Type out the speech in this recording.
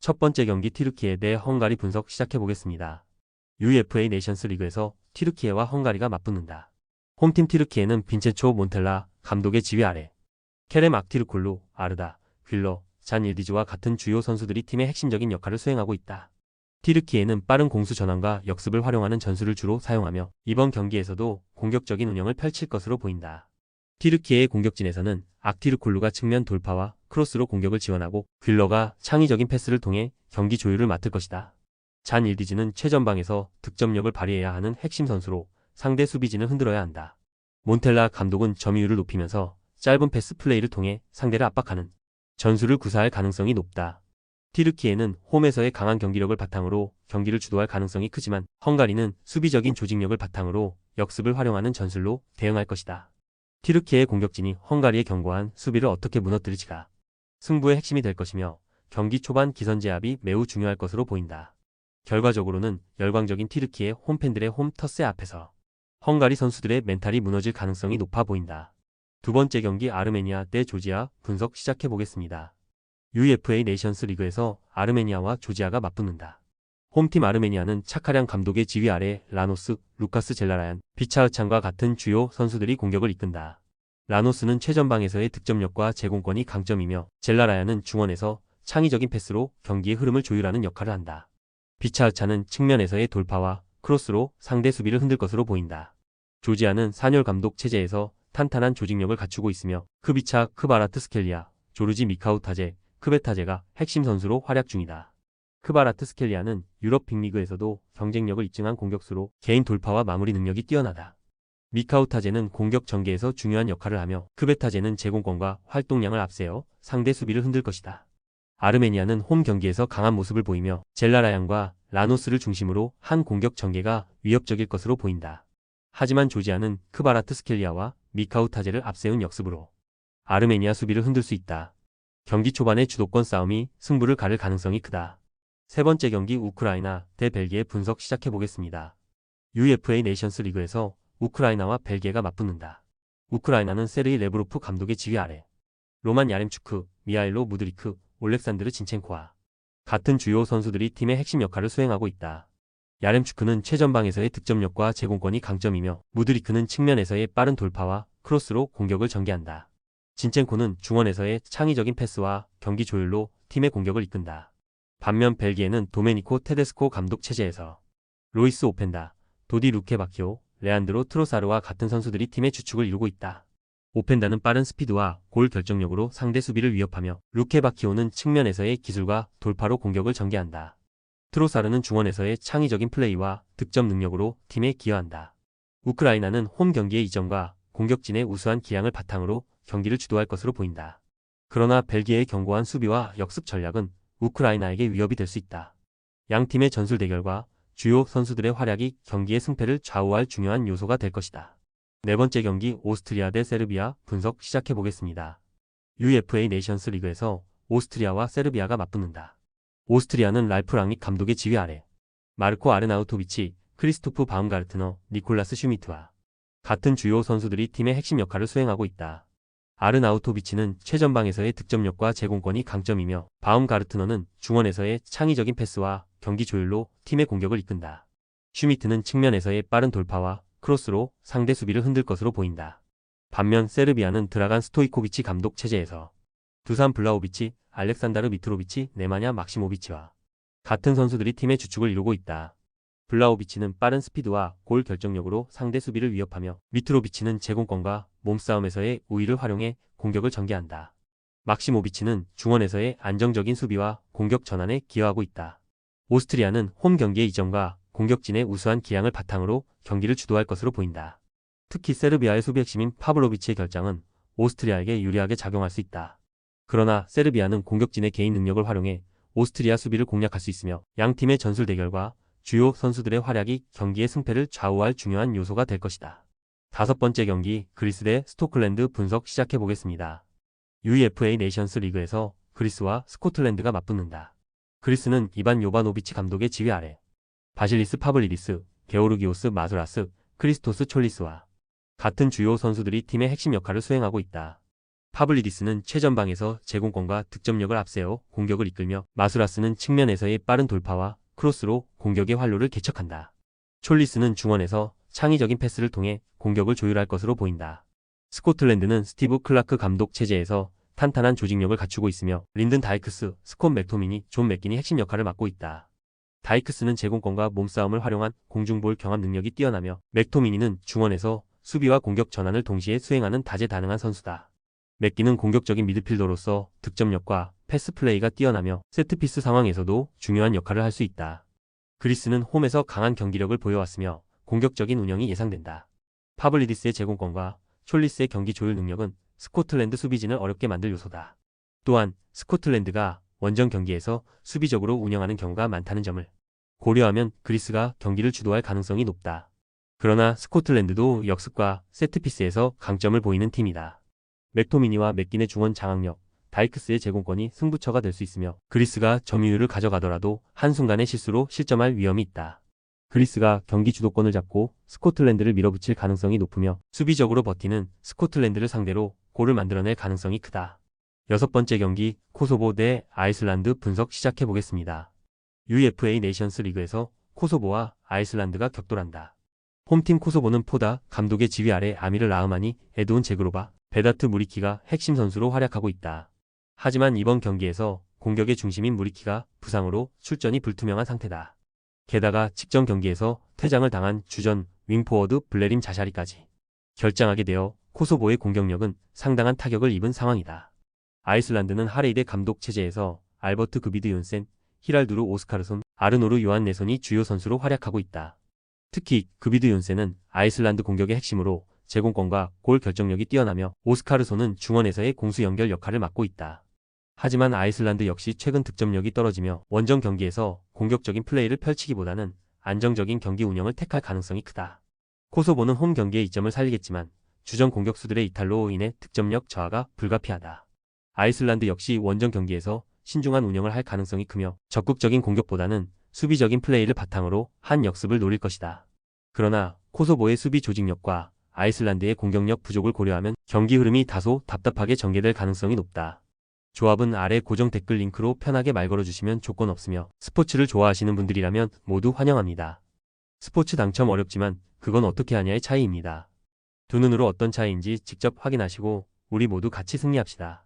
첫 번째 경기 튀르키예 대 헝가리 분석 시작해보겠습니다. UEFA 네이션스 리그에서 튀르키예와 헝가리가 맞붙는다. 홈팀 튀르키예는 빈첸초 몬텔라 감독의 지휘 아래 케렘 악티르콜루, 아르다, 휠러, 잔 일디즈와 같은 주요 선수들이 팀의 핵심적인 역할을 수행하고 있다. 튀르키예는 빠른 공수 전환과 역습을 활용하는 전술을 주로 사용하며 이번 경기에서도 공격적인 운영을 펼칠 것으로 보인다. 튀르키예의 공격진에서는 악티르콜루가 측면 돌파와 크로스로 공격을 지원하고 휠러가 창의적인 패스를 통해 경기 조율을 맡을 것이다. 잔 일디즈는 최전방에서 득점력을 발휘해야 하는 핵심 선수로 상대 수비진을 흔들어야 한다. 몬텔라 감독은 점유율을 높이면서 짧은 패스 플레이를 통해 상대를 압박하는 전술을 구사할 가능성이 높다. 튀르키예는 홈에서의 강한 경기력을 바탕으로 경기를 주도할 가능성이 크지만 헝가리는 수비적인 조직력을 바탕으로 역습을 활용하는 전술로 대응할 것이다. 튀르키예의 공격진이 헝가리의 견고한 수비를 어떻게 무너뜨릴지가 승부의 핵심이 될 것이며 경기 초반 기선제압이 매우 중요할 것으로 보인다. 결과적으로는 열광적인 튀르키예 홈팬들의 홈터스 앞에서 헝가리 선수들의 멘탈이 무너질 가능성이 높아 보인다. 두 번째 경기 아르메니아 대 조지아 분석 시작해보겠습니다. UEFA 네이션스 리그에서 아르메니아와 조지아가 맞붙는다. 홈팀 아르메니아는 차카량 감독의 지휘 아래 라노스, 루카스 젤라라얀, 비차흐찬과 같은 주요 선수들이 공격을 이끈다. 라노스는 최전방에서의 득점력과 제공권이 강점이며 젤라라얀은 중원에서 창의적인 패스로 경기의 흐름을 조율하는 역할을 한다. 비차흐찬은 측면에서의 돌파와 크로스로 상대 수비를 흔들 것으로 보인다. 조지아는 사뇰 감독 체제에서 탄탄한 조직력을 갖추고 있으며 크비차 크바라트스켈리아, 조르지 미카우타제, 크베타제가 핵심 선수로 활약 중이다. 크바라트스켈리아는 유럽 빅리그에서도 경쟁력을 입증한 공격수로 개인 돌파와 마무리 능력이 뛰어나다. 미카우타제는 공격 전개에서 중요한 역할을 하며 크베타제는 제공권과 활동량을 앞세워 상대 수비를 흔들 것이다. 아르메니아는 홈 경기에서 강한 모습을 보이며 젤라라얀과 라노스를 중심으로 한 공격 전개가 위협적일 것으로 보인다. 하지만 조지아는 크바라트스켈리아와 미카우타제를 앞세운 역습으로 아르메니아 수비를 흔들 수 있다. 경기 초반의 주도권 싸움이 승부를 가를 가능성이 크다. 세 번째 경기 우크라이나 대 벨기에 분석 시작해보겠습니다. UEFA 네이션스 리그에서 우크라이나와 벨기에가 맞붙는다. 우크라이나는 세르이 레브로프 감독의 지휘 아래 로만 야렘추크, 미하일로 무드리크, 올렉산드르 진첸코와 같은 주요 선수들이 팀의 핵심 역할을 수행하고 있다. 야렘추크는 최전방에서의 득점력과 제공권이 강점이며 무드리크는 측면에서의 빠른 돌파와 크로스로 공격을 전개한다. 진첸코는 중원에서의 창의적인 패스와 경기 조율로 팀의 공격을 이끈다. 반면 벨기에는 도메니코 테데스코 감독 체제에서 로이스 오펜다, 도디 루케바키오, 레안드로 트로사르와 같은 선수들이 팀의 주축을 이루고 있다. 오펜다는 빠른 스피드와 골 결정력으로 상대 수비를 위협하며 루케바키오는 측면에서의 기술과 돌파로 공격을 전개한다. 트로사르는 중원에서의 창의적인 플레이와 득점 능력으로 팀에 기여한다. 우크라이나는 홈 경기의 이점과 공격진의 우수한 기량을 바탕으로 경기를 주도할 것으로 보인다. 그러나 벨기에의 견고한 수비와 역습 전략은 우크라이나에게 위협이 될 수 있다. 양 팀의 전술 대결과 주요 선수들의 활약이 경기의 승패를 좌우할 중요한 요소가 될 것이다. 네 번째 경기 오스트리아 대 세르비아 분석 시작해보겠습니다. UEFA 네이션스 리그에서 오스트리아와 세르비아가 맞붙는다. 오스트리아는 랄프 랑닉 감독의 지휘 아래 마르코 아르나우토비치, 크리스토프 바움가르트너, 니콜라스 슈미트와 같은 주요 선수들이 팀의 핵심 역할을 수행하고 있다. 아르나우토비치는 최전방에서의 득점력과 제공권이 강점이며 바움가르트너는 중원에서의 창의적인 패스와 경기 조율로 팀의 공격을 이끈다. 슈미트는 측면에서의 빠른 돌파와 크로스로 상대 수비를 흔들 것으로 보인다. 반면 세르비아는 드라간 스토이코비치 감독 체제에서 두산 블라호비치, 알렉산다르 미트로비치, 네마냐 막시모비치와 같은 선수들이 팀의 주축을 이루고 있다. 블라호비치는 빠른 스피드와 골 결정력으로 상대 수비를 위협하며 미트로비치는 제공권과 몸싸움에서의 우위를 활용해 공격을 전개한다. 막시모비치는 중원에서의 안정적인 수비와 공격 전환에 기여하고 있다. 오스트리아는 홈 경기의 이점과 공격진의 우수한 기량을 바탕으로 경기를 주도할 것으로 보인다. 특히 세르비아의 수비 핵심인 파블로비치의 결장은 오스트리아에게 유리하게 작용할 수 있다. 그러나 세르비아는 공격진의 개인 능력을 활용해 오스트리아 수비를 공략할 수 있으며 양 팀의 전술 대결과 주요 선수들의 활약이 경기의 승패를 좌우할 중요한 요소가 될 것이다. 다섯 번째 경기 그리스 대 스코틀랜드 분석 시작해보겠습니다. UEFA 네이션스 리그에서 그리스와 스코틀랜드가 맞붙는다. 그리스는 이반 요바노비치 감독의 지휘 아래 바실리스 파블리디스, 게오르기오스 마수라스, 크리스토스 촐리스와 같은 주요 선수들이 팀의 핵심 역할을 수행하고 있다. 파블리디스는 최전방에서 제공권과 득점력을 앞세워 공격을 이끌며 마수라스는 측면에서의 빠른 돌파와 크로스로 공격의 활로를 개척한다. 촐리스는 중원에서 창의적인 패스를 통해 공격을 조율할 것으로 보인다. 스코틀랜드는 스티브 클라크 감독 체제에서 탄탄한 조직력을 갖추고 있으며 린든 다이크스, 스콧 맥토미니, 존 맥긴이 핵심 역할을 맡고 있다. 다이크스는 제공권과 몸싸움을 활용한 공중볼 경합 능력이 뛰어나며 맥토미니는 중원에서 수비와 공격 전환을 동시에 수행하는 다재다능한 선수다. 맥기는 공격적인 미드필더로서 득점력과 패스 플레이가 뛰어나며 세트피스 상황에서도 중요한 역할을 할 수 있다. 그리스는 홈에서 강한 경기력을 보여왔으며 공격적인 운영이 예상된다. 파블리디스의 제공권과 촐리스의 경기 조율 능력은 스코틀랜드 수비진을 어렵게 만들 요소다. 또한 스코틀랜드가 원정 경기에서 수비적으로 운영하는 경우가 많다는 점을 고려하면 그리스가 경기를 주도할 가능성이 높다. 그러나 스코틀랜드도 역습과 세트피스에서 강점을 보이는 팀이다. 맥토미니와 맥긴의 중원 장악력, 다이크스의 제공권이 승부처가 될 수 있으며 그리스가 점유율을 가져가더라도 한순간의 실수로 실점할 위험이 있다. 그리스가 경기 주도권을 잡고 스코틀랜드를 밀어붙일 가능성이 높으며 수비적으로 버티는 스코틀랜드를 상대로 골을 만들어낼 가능성이 크다. 여섯 번째 경기 코소보 대 아이슬란드 분석 시작해보겠습니다. UEFA 네이션스 리그에서 코소보와 아이슬란드가 격돌한다. 홈팀 코소보는 포다 감독의 지휘 아래 아미르 라흐마니, 에드온 제그로바, 베다트 무리키가 핵심 선수로 활약하고 있다. 하지만 이번 경기에서 공격의 중심인 무리키가 부상으로 출전이 불투명한 상태다. 게다가 직전 경기에서 퇴장을 당한 주전 윙포워드 블레림 자샤리까지 결장하게 되어 코소보의 공격력은 상당한 타격을 입은 상황이다. 아이슬란드는 하레이데 감독 체제에서 알버트 그비드 윤센, 히랄두르 오스카르손, 아르노르 요한네손이 주요 선수로 활약하고 있다. 특히 그비드 윤센은 아이슬란드 공격의 핵심으로 제공권과 골 결정력이 뛰어나며 오스카르손은 중원에서의 공수 연결 역할을 맡고 있다. 하지만 아이슬란드 역시 최근 득점력이 떨어지며 원정 경기에서 공격적인 플레이를 펼치기보다는 안정적인 경기 운영을 택할 가능성이 크다. 코소보는 홈 경기의 이점을 살리겠지만 주전 공격수들의 이탈로 인해 득점력 저하가 불가피하다. 아이슬란드 역시 원정 경기에서 신중한 운영을 할 가능성이 크며 적극적인 공격보다는 수비적인 플레이를 바탕으로 한 역습을 노릴 것이다. 그러나 코소보의 수비 조직력과 아이슬란드의 공격력 부족을 고려하면 경기 흐름이 다소 답답하게 전개될 가능성이 높다. 조합은 아래 고정 댓글 링크로 편하게 말 걸어주시면 조건 없으며 스포츠를 좋아하시는 분들이라면 모두 환영합니다. 스포츠 당첨 어렵지만 그건 어떻게 하냐의 차이입니다. 두 눈으로 어떤 차이인지 직접 확인하시고 우리 모두 같이 승리합시다.